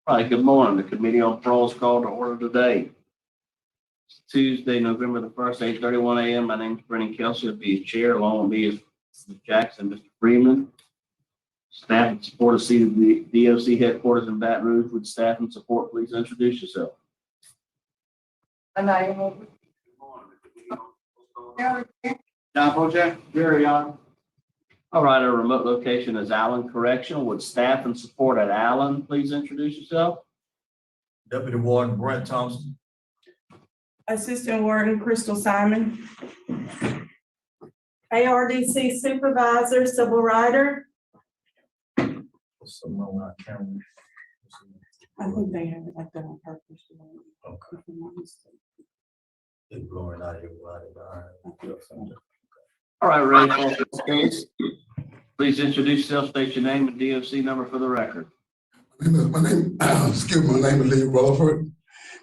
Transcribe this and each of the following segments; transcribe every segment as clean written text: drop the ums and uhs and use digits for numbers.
All right, good morning. The Committee on Parole is called to order today. It's Tuesday, November the 1st, 8:31 a.m. My name is Brennan Kelsey. I'll be your chair. Along with me is Mr. Jackson, Mr. Freeman. Staff and support of the DOC headquarters in Baton Rouge. Would staff and support please introduce yourself? John Project. Very on. All right, our remote location is Allen Correctional. Would staff and support at Allen please introduce yourself? Deputy Warden Brent Thompson. Assistant Warden Crystal Simon. ARDC Supervisor Civil Rider. Someone on our camera. I think they have it like that on purpose. Okay. If I'm not mistaken. It's blowing out everybody behind. All right, ready for the case? Please introduce yourself, state your name and DOC number for the record. My name is Lee Reliford.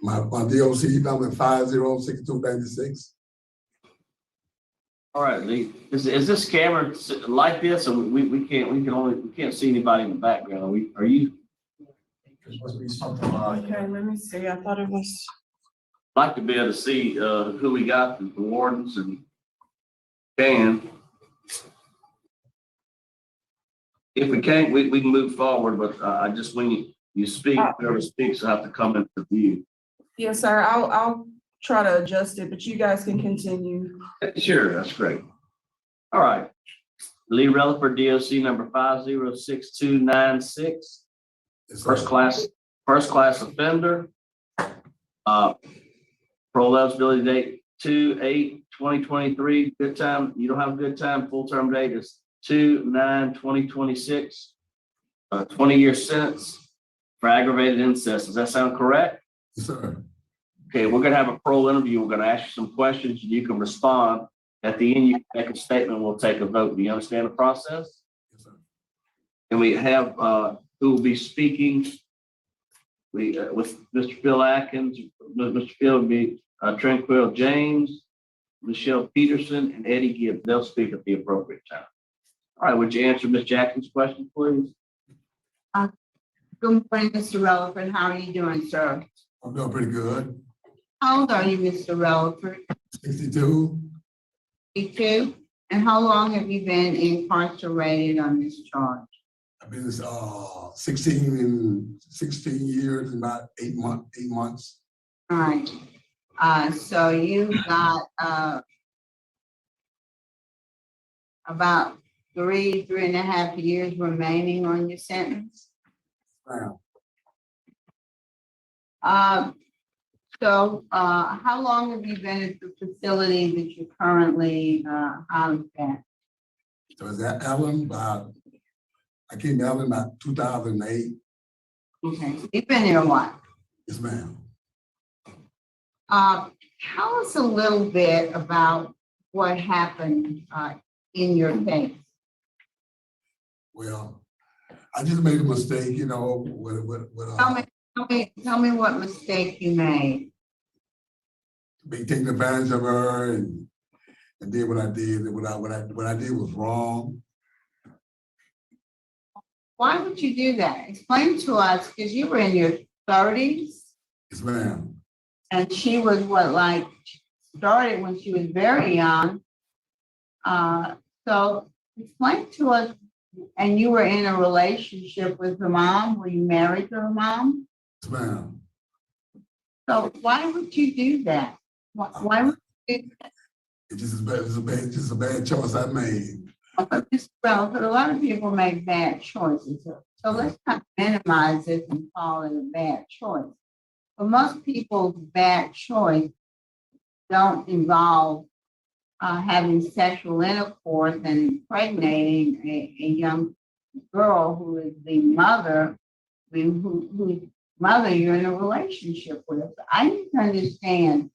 My DOC number is 506296. All right, Lee, is this camera like this, or we can't see anybody in the background? Are you? There's supposed to be something on. Okay, let me see. I thought it was. Like to be able to see who we got, the wardens and can. If we can't, we can move forward, but I just, when you speak, whoever speaks will have to come into view. Yes, sir. I'll try to adjust it, but you guys can continue. Sure, that's great. All right. Lee Reliford DOC number 506296. First class offender. Parole eligibility date 2/8/2023. Good time. You don't have a good time. Full term date is 2/9/2026. 20-year sentence for aggravated incest. Does that sound correct? Yes, sir. Okay, we're gonna have a parole interview. We're gonna ask you some questions and you can respond. At the end, you can make a statement. We'll take a vote. Do you understand the process? Yes, sir. And we have who will be speaking. With Mr. Phil Atkins, Mr. Phil will be Tranquil James, Michelle Peterson, and Eddie Gibbs. They'll speak at the appropriate time. All right, would you answer Ms. Jackson's question, please? Good morning, Mr. Reliford. How are you doing, sir? I'm doing pretty good. How old are you, Mr. Reliford? 62. 52? And how long have you been incarcerated on this charge? I've been 16 years and about 8 months. All right. So you got about 3.5 years remaining on your sentence. Wow. So how long have you been at the facility that you're currently housed at? So is that Allen? I came to Allen about 2008. Okay, so you've been there a while. Yes, ma'am. Tell us a little bit about what happened in your case. Well, I just made a mistake, with Tell me what mistake you made. taking advantage of her and did what I did. And what I did was wrong. Why would you do that? Explain to us, because you were in your 30s Yes, ma'am. and she was started when she was very young. So explain to us, and you were in a relationship with her mom. Were you married to her mom? Yes, ma'am. So why would you do that? Why would you do that? It was just a bad choice I made. But a lot of people make bad choices. So let's not minimize it and call it a bad choice. But most people's bad choice don't involve having sexual intercourse and impregnating a young girl who is the mother, whose mother you're in a relationship with. I need to understand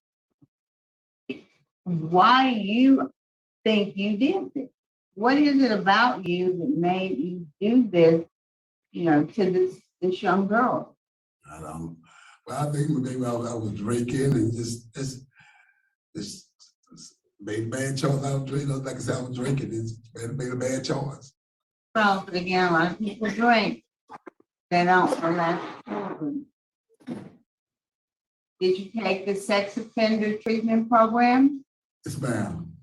why you think you did this. What is it about you that made you do this, to this young girl? I don't. Well, I think maybe I was drinking and just made a bad choice. I was drinking, like I said, I was drinking. Made a bad choice. Well, but again, a lot of people drink. They don't molest children. Did you take the sex offender treatment program? Yes, ma'am.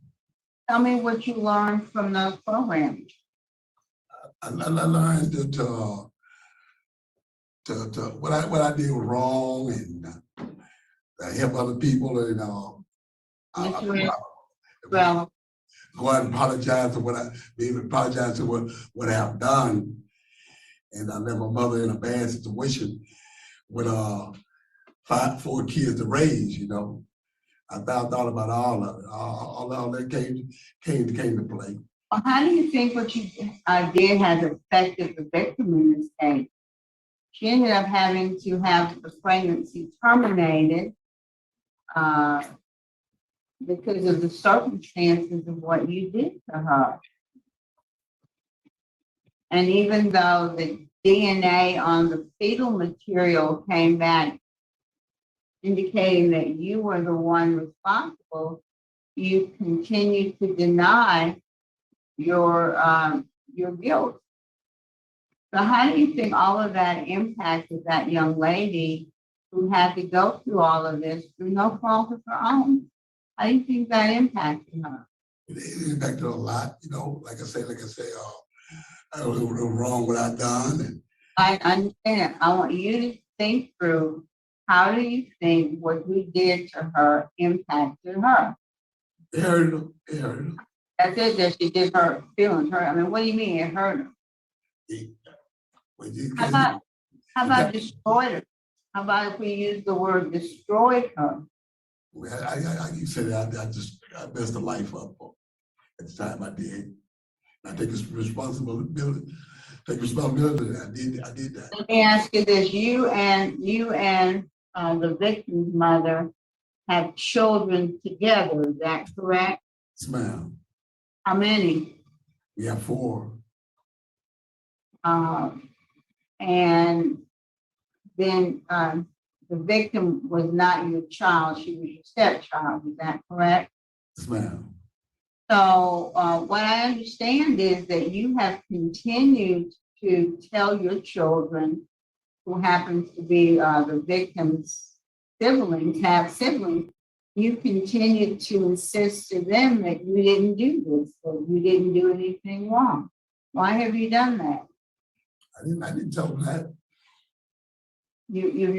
Tell me what you learned from those programs. I learned to what I did was wrong and help other people and Yes, I, you did. I, Well, go out and apologize for apologize for what I've done. And I left my mother in a bad situation with 4 kids to raise, you know. I thought about all of it. All that came to play. how do you think what you did has affected the victim in this case? She ended up having to have the pregnancy terminated because of the circumstances of what you did to her. And even though the DNA on the fetal material came back indicating that you were the one responsible, you continue to deny your guilt. So how do you think all of that impacted that young lady who had to go through all of this through no fault of her own? How do you think that impacted her? It impacted a lot, you know. Like I say, I was wrong what I done, and I understand. I want you to think through, how do you think what you did to her impacted her? it hurt her. It hurt her. That's it, that she did her feelings hurt. I mean, what do you mean it hurt her? How about destroyed her? How about if we use the word destroyed her? You said I messed the life up at the time I did. I take responsibility. Take responsibility. I did that. Let me ask you this: you and the victim's mother have children together. Is that correct? Yes, ma'am. How many? We have 4. And then the victim was not your child; she was your stepchild. Is that correct? Yes, ma'am. So what I understand is that you have continued to tell your children, who happens to be the victim's siblings, you continue to insist to them that you didn't do this, that you didn't do anything wrong. Why have you done that? I didn't tell them that. You've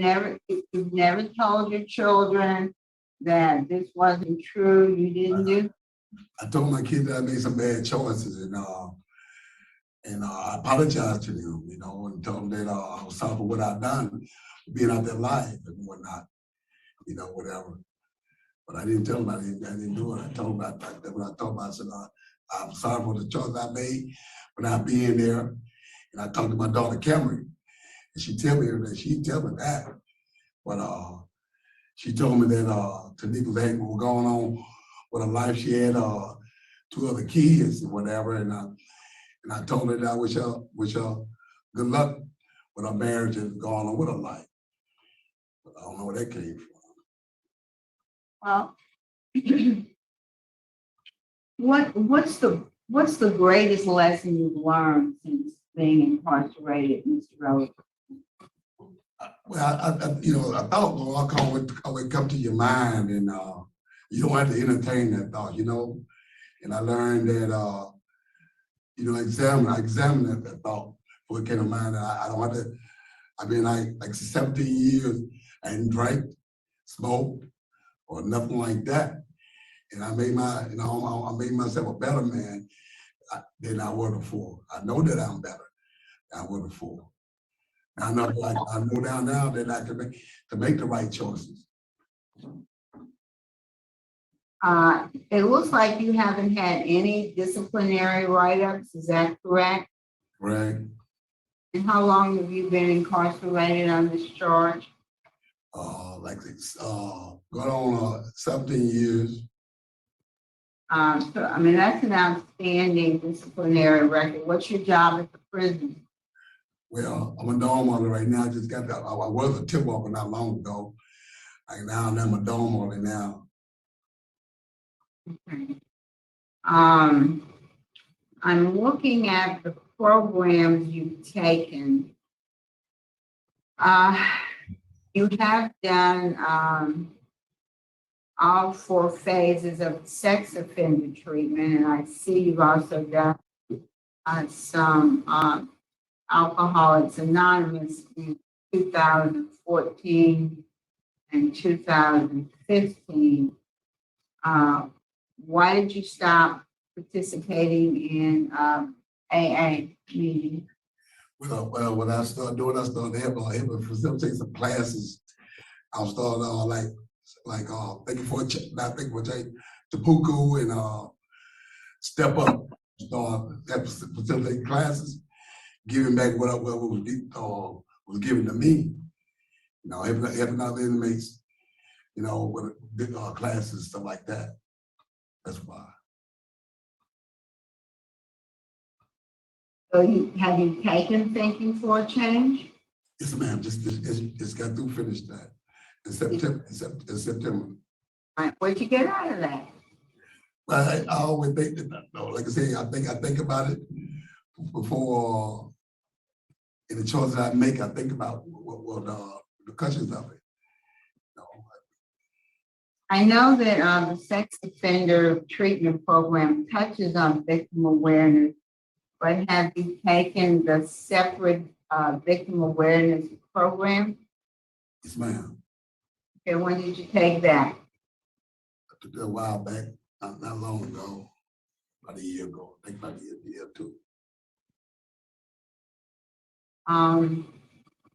never told your children that this wasn't true. You didn't do. I told my kids that I made some bad choices, and I apologized to them, you know, and told them that I was sorry for what I've done, being out their life and whatnot, you know, whatever. But I didn't tell them I didn't do it. I told them when I told them, I said, I'm sorry for the choice I made for not being there. And I talked to my daughter Cameron, and she tell me that. But she told me that Tanika's hate was going on with her life. She had 2 other kids or whatever, and I told her that I wish her good luck with her marriage and going on with her life. But I don't know where that came from. Well, what's the greatest lesson you've learned since being incarcerated, Mr. Reliford? Well, I thought God would come to your mind, and you don't have to entertain that thought, you know. And I learned that, I examine that thought before it came to mind. I don't have to. I've been like 17 years. I didn't drink, smoke, or nothing like that. And I made I made myself a better man than I was before. I know that I'm better than I was before. I know now that I can make the right choices. It looks like you haven't had any disciplinary write-ups. Is that correct? Right. And how long have you been incarcerated on this charge? Going on 17 years. So, I mean, that's an outstanding disciplinary record. What's your job at the prison? Well, I'm a dorm monitor right now. I just got that. I was a tip walker not long ago. Now I'm a dorm monitor now. Okay. I'm looking at the programs you've taken, You have done, all 4 phases of sex offender treatment, and I see you've also done, some, Alcoholics Anonymous in 2014 and 2015. Why did you stop participating in, AA meetings? Well, when I started doing, I started helping facilitate some classes. I was starting thank you for a check, not thank you for a change, to Puku and step up, start facilitating classes, giving back what was given to me. You know, helping other inmates, you know, with classes, stuff like that. That's why. So have you taken Thinking for a Change? Yes, ma'am. Just got through finished that in September. Right, what'd you get out of that? Well, I always think that, like I say, I think about it before in the choices I make. I think about what the questions of it. You know, I know that the sex offender treatment program touches on victim awareness, but have you taken the separate victim awareness program? yes, ma'am. Okay, when did you take that? I took that a while back, not long ago, about a year ago. I think about a year or two.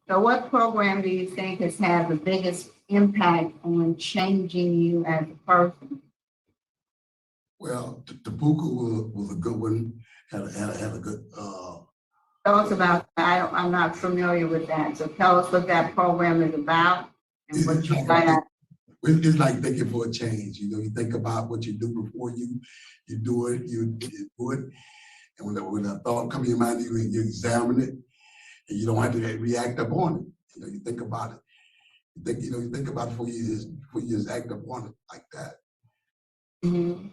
So what program do you think has had the biggest impact on changing you as a person? Well, Tabuka was a good one. Had a good. Tell us about that. I'm not familiar with that. So tell us what that program is about and what you got out. It's like thinking for a change. You know, you think about what you do before you do it. You do it, and when a thought comes in your mind, you examine it, and you don't have to react upon it. You know, you think about it. You think about it before you just act upon it like that. Mhm.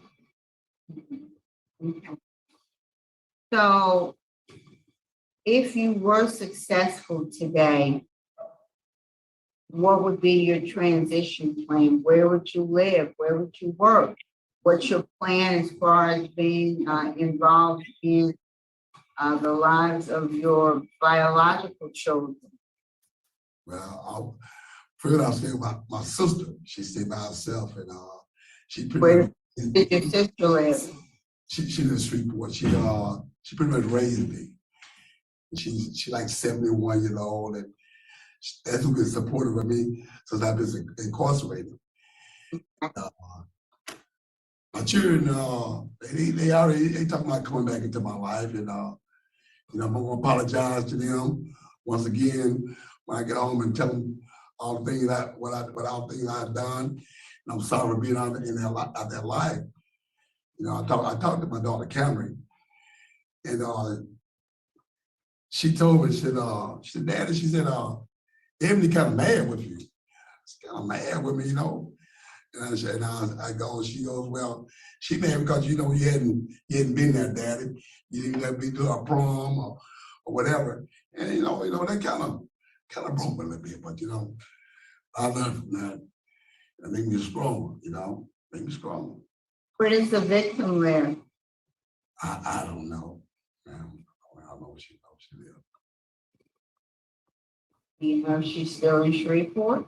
Okay. So if you were successful today, what would be your transition plan? Where would you live? Where would you work? What's your plan as far as being involved in the lives of your biological children? Well, first I'll say about my sister. She stayed by herself, and she pretty Where much did your sister live? she in the street boy. She pretty much raised me. She like 71 years old, and that's who been supportive of me since I've been incarcerated. Uh, my children, they already talking about coming back into my life, and you know, I'm gonna apologize to them once again when I get home and tell them all the things all the things I've done. And I'm sorry for being out in their life. You know, I talked to my daughter Cameron, and she told me, she said, Daddy, she said, Emily kind of mad with you. She's kind of mad with me, you know. And I said, I go, she goes, well, she mad because you know you hadn't been there, Daddy. You didn't let me do a prom or whatever. And you know, that kind of broke me a little bit, but you know, I learned from that. It made me strong, you know, made me strong. Where does the victim live? I don't know. I don't know where she lives. Do you know if she's still in Shreveport?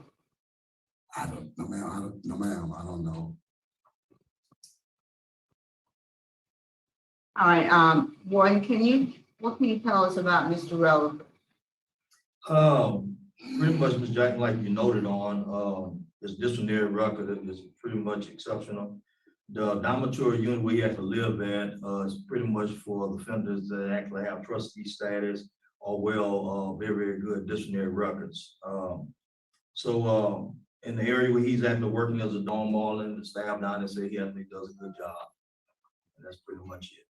I don't know, ma'am. I don't know. All right, Warren, what can you tell us about Mr. Reliford? Pretty much, Ms. Jackson, like you noted on, his disciplinary record is pretty much exceptional. The dormitory unit we have to live at is pretty much for offenders that actually have trustee status or very, very good disciplinary records. So in the area where he's actually working as a dorm warden, the staff down there say he actually does a good job. And that's pretty much it.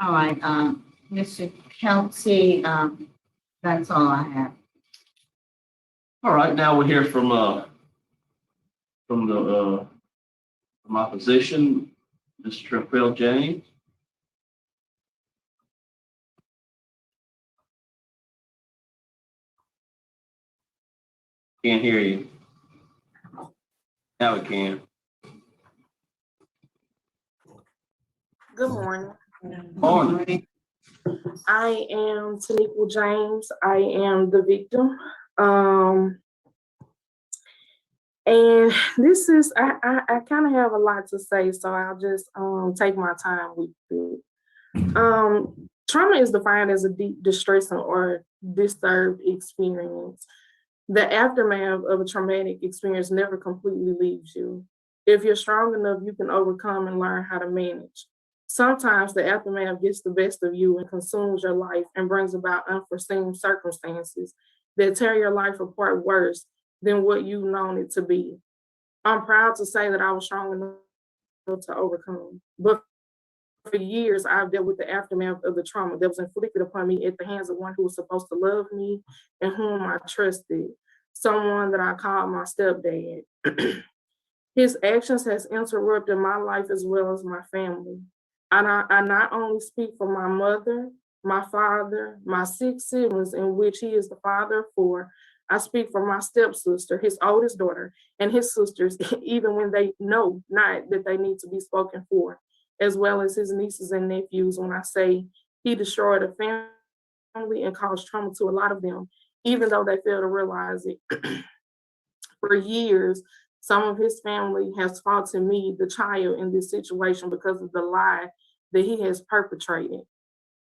All right, Mr. Kelsey, that's all I have. All right, now we'll hear from opposition, Mr. Phil James. Can't hear you. Now we can. Good morning. Morning. I am Taniqua James. I am the victim. And this is, I kind of have a lot to say, so I'll just take my time with it. Trauma is defined as a deep, distressing, or disturbed experience. The aftermath of a traumatic experience never completely leaves you. If you're strong enough, you can overcome and learn how to manage. Sometimes the aftermath gets the best of you and consumes your life and brings about unforeseen circumstances that tear your life apart worse than what you've known it to be. I'm proud to say that I was strong enough to overcome. But for years, I've dealt with the aftermath of the trauma that was inflicted upon me at the hands of one who was supposed to love me and whom I trusted, someone that I called my stepdad. His actions has interrupted my life as well as my family. I not only speak for my mother, my father, my 6 siblings, in which he is the father of 4. I speak for my stepsister, his oldest daughter, and his sisters, even when they know not that they need to be spoken for, as well as his nieces and nephews, when I say he destroyed a family and caused trauma to a lot of them, even though they fail to realize it. For years, some of his family has faulted me, the child, in this situation because of the lie that he has perpetrated.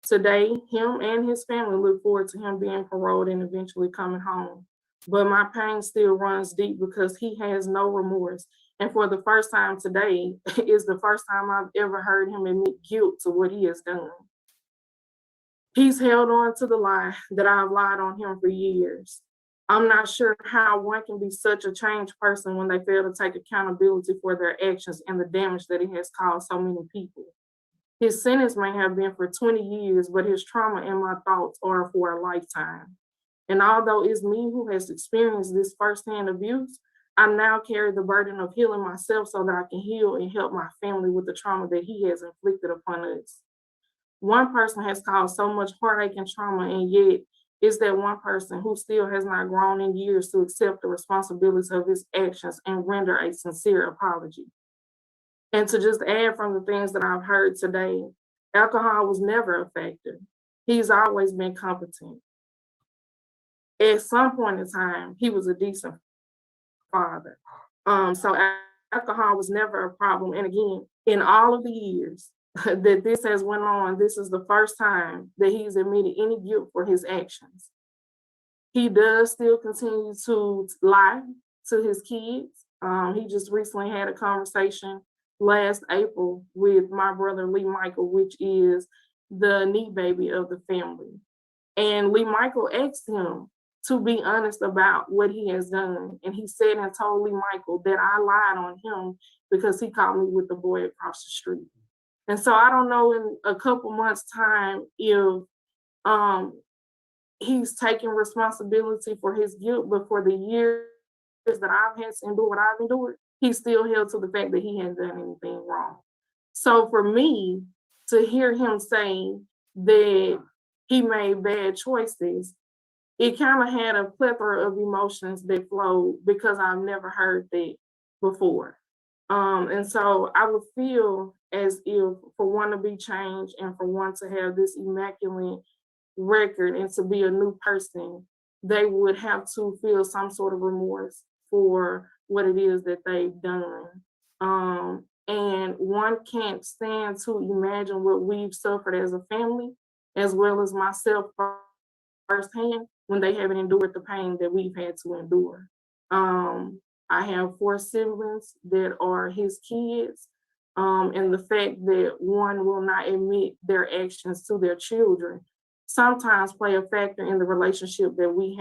Today, him and his family look forward to him being paroled and eventually coming home. But my pain still runs deep because he has no remorse. And for the first time today is the first time I've ever heard him admit guilt to what he has done. He's held on to the lie that I've lied on him for years. I'm not sure how one can be such a changed person when they fail to take accountability for their actions and the damage that it has caused so many people. His sentence may have been for 20 years, but his trauma and my thoughts are for a lifetime. And although it's me who has experienced this firsthand abuse, I now carry the burden of healing myself so that I can heal and help my family with the trauma that he has inflicted upon us. One person has caused so much heartache and trauma, and yet it's that one person who still has not grown in years to accept the responsibilities of his actions and render a sincere apology. And to just add from the things that I've heard today, alcohol was never a factor. He's always been competent. At some point in time, he was a decent father. So alcohol was never a problem. And again, in all of the years that this has went on, this is the first time that he's admitted any guilt for his actions. He does still continue to lie to his kids. He just recently had a conversation last April with my brother Lee Michael, which is the knee baby of the family. And Lee Michael asked him to be honest about what he has done. And he said and told Lee Michael that I lied on him because he caught me with the boy across the street. And so I don't know in a couple months' time if he's taking responsibility for his guilt, but for the years that I've had to endure what I've endured, he's still held to the fact that he hasn't done anything wrong. So for me to hear him say that he made bad choices, it kind of had a plethora of emotions that flowed because I've never heard that before. And so I would feel as if for one to be changed and for one to have this immaculate record and to be a new person, they would have to feel some sort of remorse for what it is that they've done. And one can't stand to imagine what we've suffered as a family, as well as myself firsthand, when they haven't endured the pain that we've had to endure. I have 4 siblings that are his kids, and the fact that one will not admit their actions to their children sometimes play a factor in the relationship that we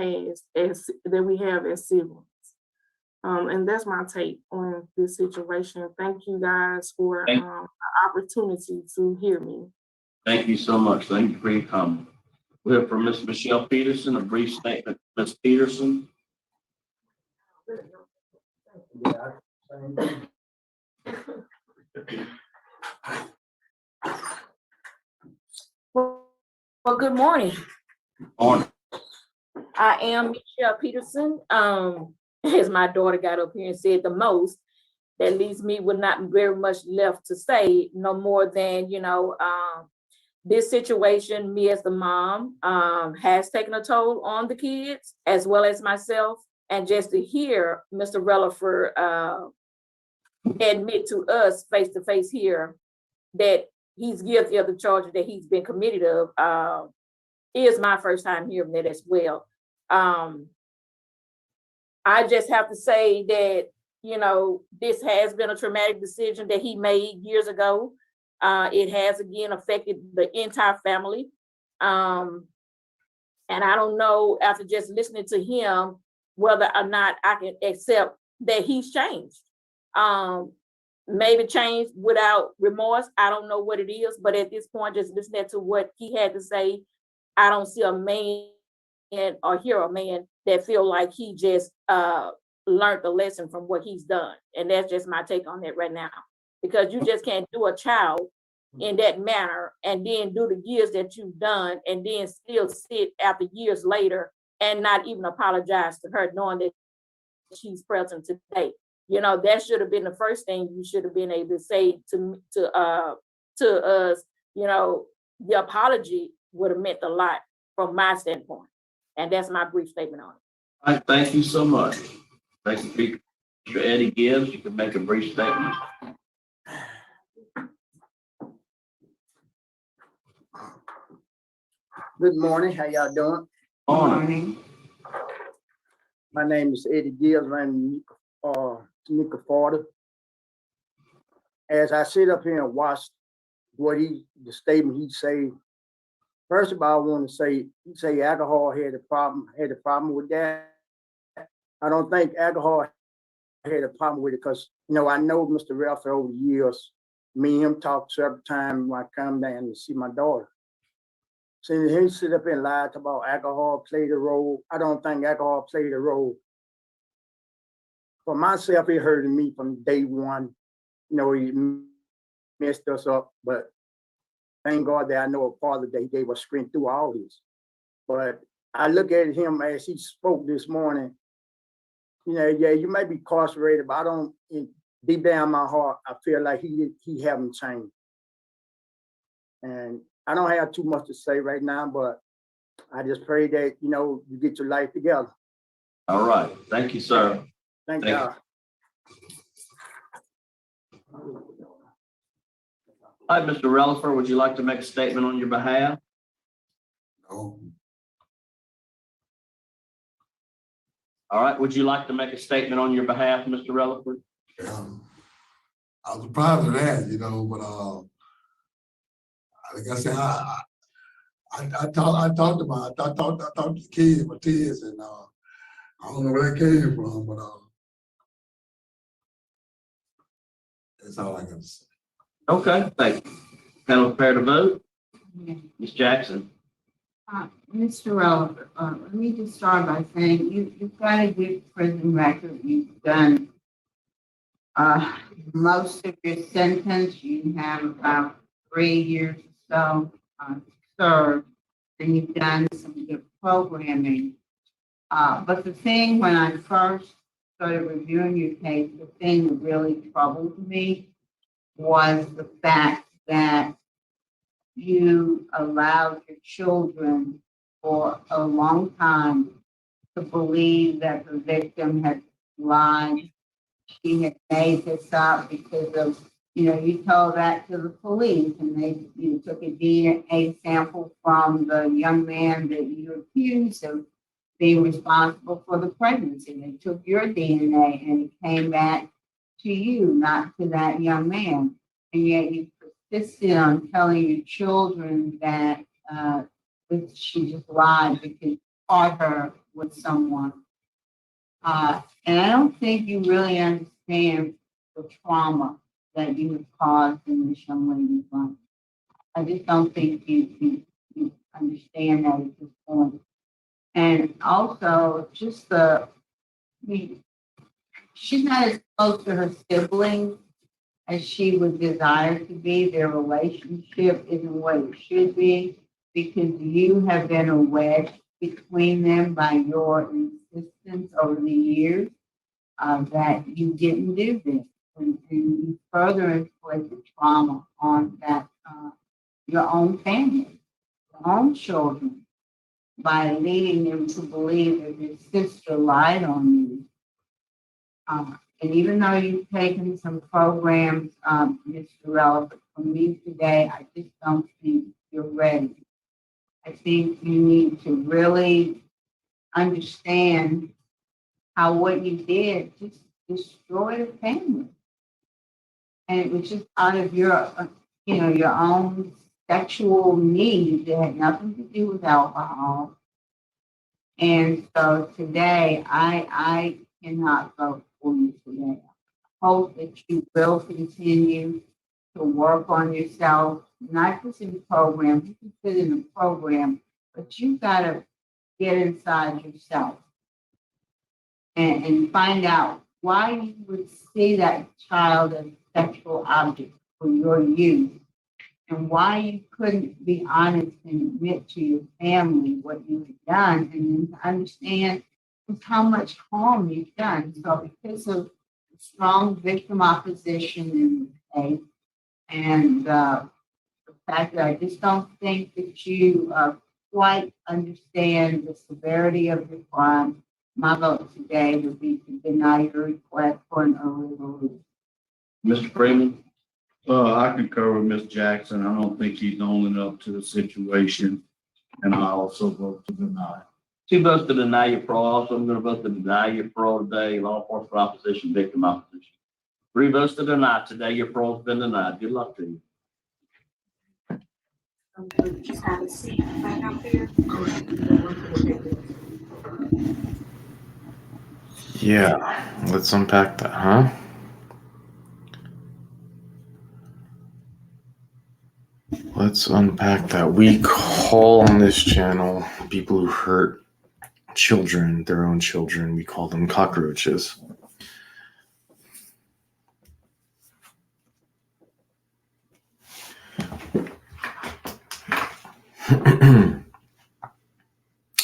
have as siblings. And that's my take on this situation. Thank you guys for the opportunity to hear me. Thank you so much. Thank you for your comment. We have from Ms. Michelle Peterson, a brief statement. Ms. Peterson. Well, good morning. On. I am Michelle Peterson. As my daughter got up here and said the most, that leaves me with not very much left to say, no more than, this situation, me as the mom, has taken a toll on the kids as well as myself. And just to hear Mr. Reliford admit to us face to face here that he's guilty of the charges that he's been committed of, is my first time hearing that as well. I just have to say that, this has been a traumatic decision that he made years ago. It has again affected the entire family. And I don't know, after just listening to him, whether or not I can accept that he's changed. Maybe changed without remorse. I don't know what it is, but at this point, just listening to what he had to say, I don't see a man or hear a man that feel like he just learned the lesson from what he's done. And that's just my take on that right now. Because you just can't do a child in that manner and then do the years that you've done and then still sit after years later and not even apologize to her, knowing that she's present today. That should have been the first thing you should have been able to say to us. The apology would have meant a lot from my standpoint. And that's my brief statement on it. All right, thank you so much. Thank you, Mr. Eddie Gibbs. You can make a brief statement. Good morning. How y'all doing? Morning. My name is Eddie Gibbs. I'm Nika Forder. As I sit up here and watch the statement he say, first of all, I want to say, he say alcohol had a problem with that. I don't think alcohol had a problem with it because, I know Mr. Ralph over the years, me and him talked several times when I come down to see my daughter. So he sit up and lied about alcohol played a role. I don't think alcohol played a role. For myself, it hurted me from day one. He messed us up, but thank God that I know a father that he gave us strength through all this. But I look at him as he spoke this morning, yeah, you may be incarcerated, but I don't, deep down my heart, I feel like he haven't changed. And I don't have too much to say right now, but I just pray that, you get your life together. All right. Thank you, sir. Thank God. All right, Mr. Reliford, would you like to make a statement on your behalf? No. All right. Would you like to make a statement on your behalf, Mr. Reliford? I was proud of that, but like I said, I talked to the kids, my kids, and I don't know where that came from, but that's all I got to say. Okay, thank you. Panel prepared to vote? Yeah. Ms. Jackson? Mr. Reliford, let me just start by saying you've got a good prison record. You've done most of your sentence. You have about 3 years or so served, and you've done some good programming. But the thing when I first started reviewing your case, the thing that really troubled me was the fact that you allowed your children for a long time to believe that the victim had lied. She had made this up because of, you told that to the police and you took a DNA sample from the young man that you accused of being responsible for the pregnancy. They took your DNA and it came back to you, not to that young man. And yet you persisted on telling your children that she just lied because you caught her with someone. And I don't think you really understand the trauma that you have caused in this young lady's life. I just don't think you understand that at this point. And also, she's not as close to her siblings as she would desire to be. Their relationship isn't what it should be because you have been a wedge between them by your insistence over the years that you didn't do this. And you further inflicted trauma on that, your own family, your own children, by leading them to believe that your sister lied on you. And even though you've taken some programs, Mr. Reliford, from me today, I just don't think you're ready. I think you need to really understand how what you did just destroyed a family. And it was just out of your, your own sexual needs. It had nothing to do with alcohol. And so today, I cannot vote for you today. I hope that you will continue to work on yourself, not just in programs. You can fit in a program, but you've got to get inside yourself and find out why you would see that child as a sexual object for your youth, and why you couldn't be honest and admit to your family what you had done, and then to understand just how much harm you've done. So because of the strong victim opposition in the case, and the fact that I just don't think that you quite understand the severity of the crime, my vote today would be to deny your request for an early release. Mr. Freeman? I concur with Ms. Jackson. I don't think he's owning up to the situation, and I also vote to deny. 2 votes to deny your parole. Also, I'm going to vote to deny your parole today. Law enforcement opposition, victim opposition. 3 votes to deny today. Your parole's been denied. Good luck to you. Just have a seat right out there. Yeah, let's unpack that, huh? Let's unpack that. We call on this channel people who hurt children, their own children. We call them cockroaches.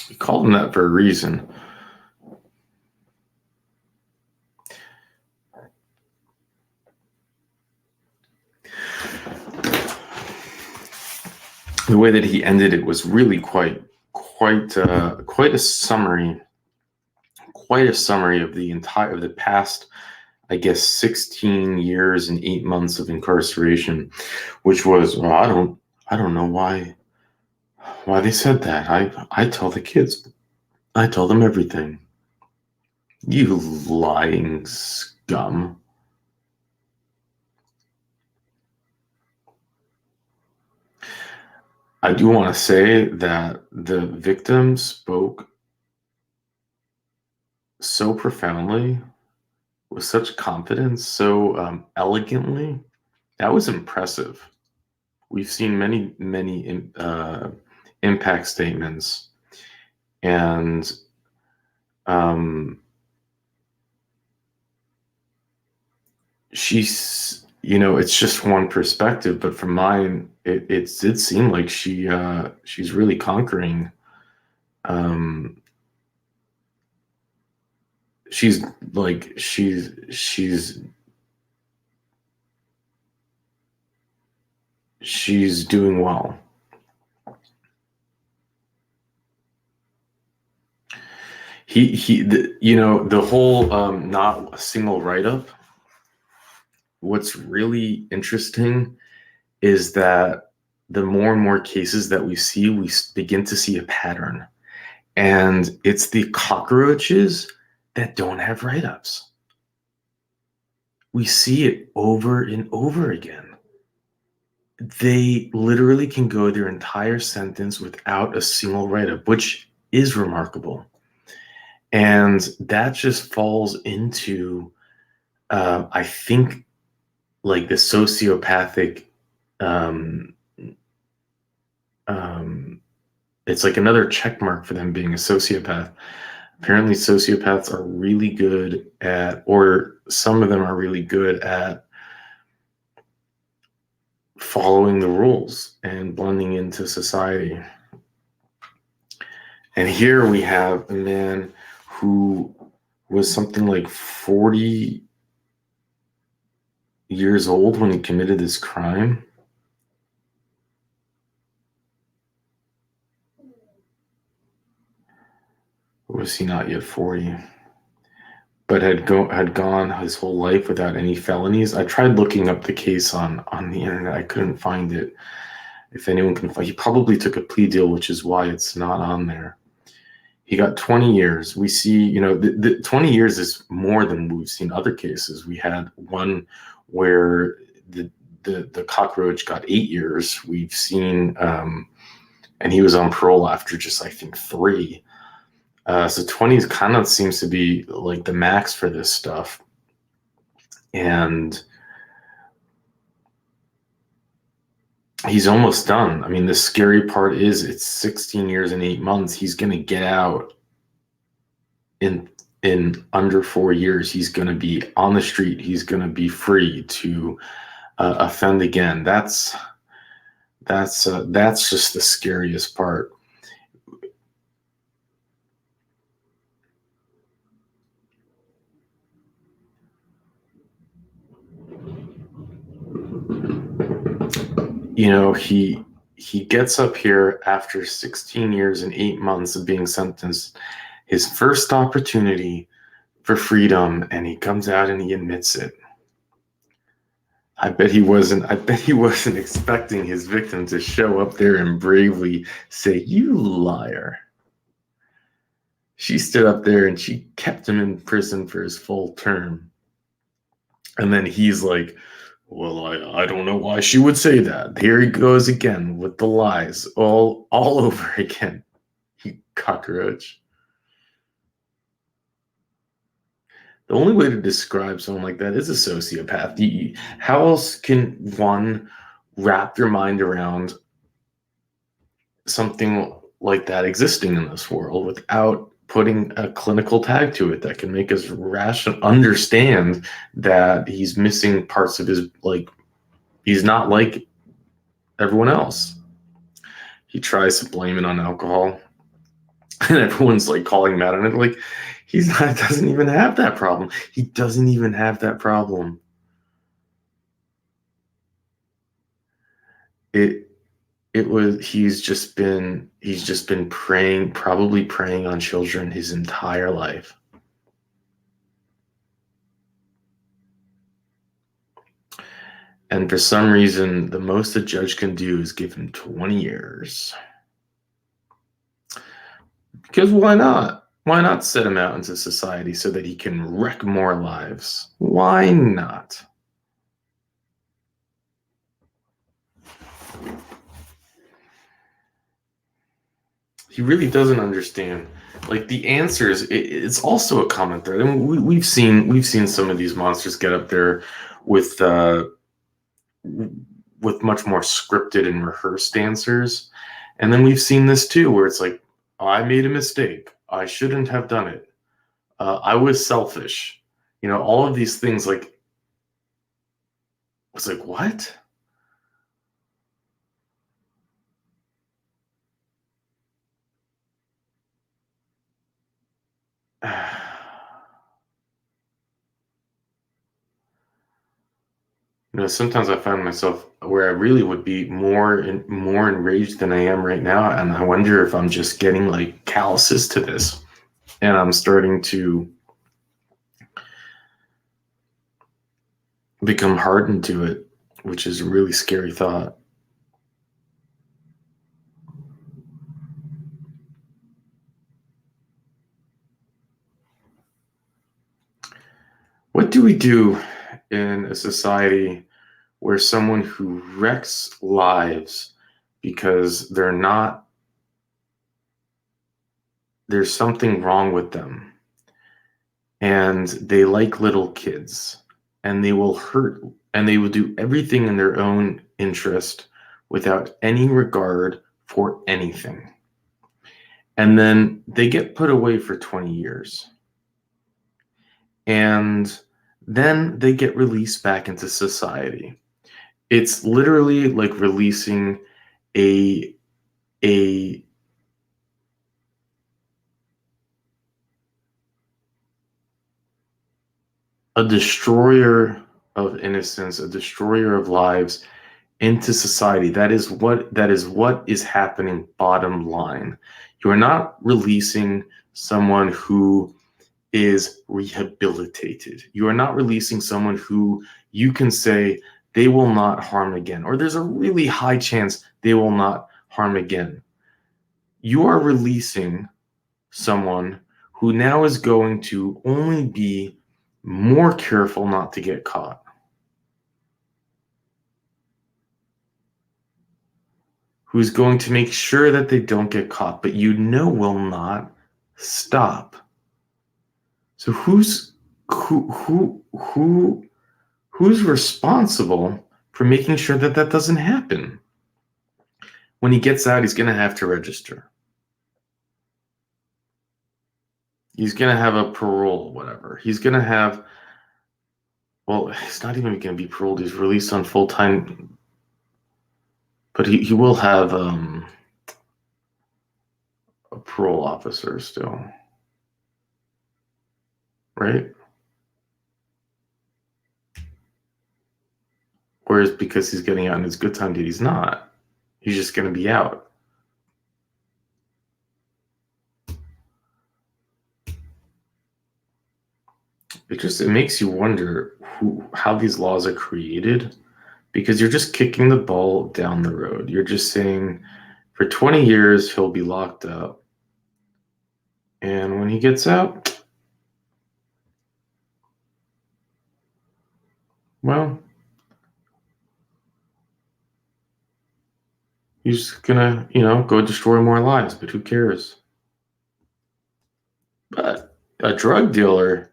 We call them that for a reason. The way that he ended it was really quite a summary of the past, I guess, 16 years and 8 months of incarceration, which was, well, I don't know why they said that. I tell the kids, I tell them everything. You lying scum. I do want to say that the victim spoke so profoundly, with such confidence, so elegantly. That was impressive. We've seen many impact statements, and she's, it's just one perspective, but from mine, it did seem like she's really conquering. She's doing well. The whole not a single write-up. What's really interesting is that the more and more cases that we see, we begin to see a pattern. And it's the cockroaches that don't have write-ups. We see it over and over again. They literally can go their entire sentence without a single write-up, which is remarkable. And that just falls into, I think, like the sociopathic, it's like another check mark for them being a sociopath. Apparently sociopaths are really good at, or some of them are really good at, following the rules and blending into society. And here we have a man who was something like 40 years old when he committed this crime. Or was he not yet 40? But had gone his whole life without any felonies. I tried looking up the case on the internet. I couldn't find it. If anyone can find, he probably took a plea deal, which is why it's not on there. He got 20 years. We see, you know, the 20 years is more than we've seen other cases. We had one where the cockroach got 8 years. We've seen, and he was on parole after just, I think, 3. So 20 kind of seems to be like the max for this stuff. And he's almost done. I mean, the scary part is it's 16 years and 8 months. He's going to get out in under 4 years. He's going to be on the street. He's going to be free to offend again. That's just the scariest part. You know, he gets up here after 16 years and 8 months of being sentenced, his first opportunity for freedom, and he comes out and he admits it. I bet he wasn't expecting his victim to show up there and bravely say, "You liar." She stood up there and she kept him in prison for his full term. And then he's like, "Well, I don't know why she would say that." Here he goes again with the lies all over again. You cockroach. The only way to describe someone like that is a sociopath. How else can one wrap their mind around something like that existing in this world without putting a clinical tag to it that can make us understand that he's missing parts of his, like, he's not like everyone else. He tries to blame it on alcohol, and everyone's like calling him out on it. Like, doesn't even have that problem. He doesn't even have that problem. He's just been probably preying on children his entire life. And for some reason, the most a judge can do is give him 20 years. Because why not? Why not set him out into society so that he can wreck more lives? Why not? He really doesn't understand. Like, the answers, it's also a common thread. I mean, we've seen some of these monsters get up there with much more scripted and rehearsed answers. And then we've seen this too, where it's like, I made a mistake. I shouldn't have done it. I was selfish. You know, all of these things, like, it's like, what? You know, sometimes I find myself where I really would be more enraged than I am right now, and I wonder if I'm just getting like calluses to this, and I'm starting to become hardened to it, which is a really scary thought. What do we do in a society where someone who wrecks lives because there's something wrong with them, and they like little kids, and they will hurt, and they will do everything in their own interest without any regard for anything. And then they get put away for 20 years. And then they get released back into society. It's literally like releasing a a destroyer of innocence, a destroyer of lives into society. That is what is happening, bottom line. You are not releasing someone who is rehabilitated. You are not releasing someone who you can say they will not harm again, or there's a really high chance they will not harm again. You are releasing someone who now is going to only be more careful not to get caught. Who's going to make sure that they don't get caught, but will not stop. So who's responsible for making sure that that doesn't happen? When he gets out, he's going to have to register. He's going to have a parole, whatever. He's going to have, well, he's not even going to be paroled. He's released on full-time, but he will have a parole officer still, right? Whereas because he's getting out in his good time date, he's not. He's just going to be out. It makes you wonder how these laws are created, because you're just kicking the ball down the road. You're just saying for 20 years he'll be locked up, and when he gets out, well, he's gonna, go destroy more lives, but who cares? But a drug dealer,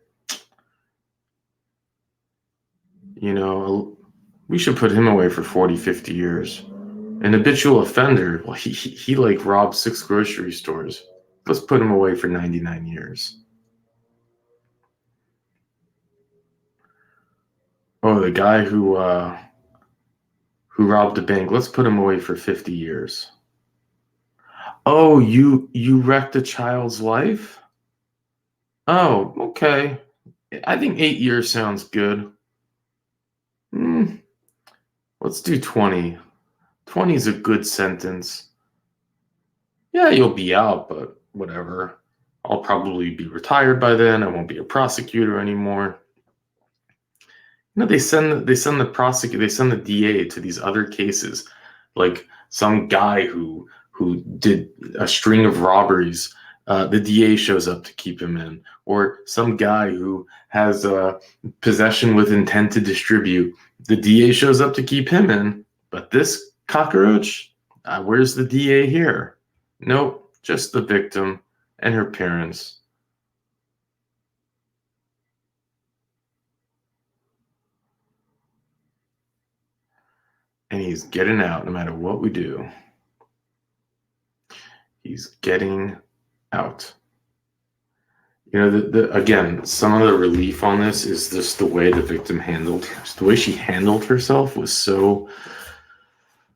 we should put him away for 40, 50 years. An habitual offender, well, he like robbed 6 grocery stores. Let's put him away for 99 years. Oh, the guy who robbed a bank, let's put him away for 50 years. Oh, you wrecked a child's life? Oh, okay. I think 8 years sounds good. Let's do 20. 20 is a good sentence. Yeah, you'll be out, but whatever. I'll probably be retired by then. I won't be a prosecutor anymore. They send the prosecutor, they send the DA to these other cases, like some guy who did a string of robberies. The DA shows up to keep him in, or some guy who has possession with intent to distribute. The DA shows up to keep him in, but this cockroach, where's the DA here? Nope, just the victim and her parents. And he's getting out no matter what we do. He's getting out. Again, some of the relief on this is just the way the victim the way she handled herself was so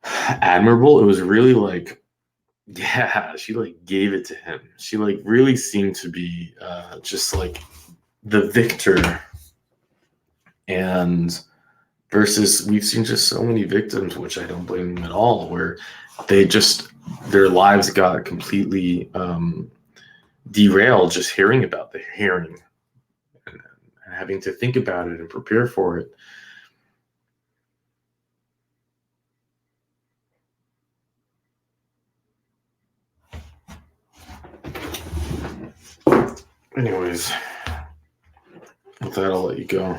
admirable. It was really like, yeah, she like gave it to him. She like really seemed to be just like the victor. And versus we've seen just so many victims, which I don't blame them at all, where their lives got completely derailed just hearing about the hearing and having to think about it and prepare for it. Anyways, with that, I'll let you go.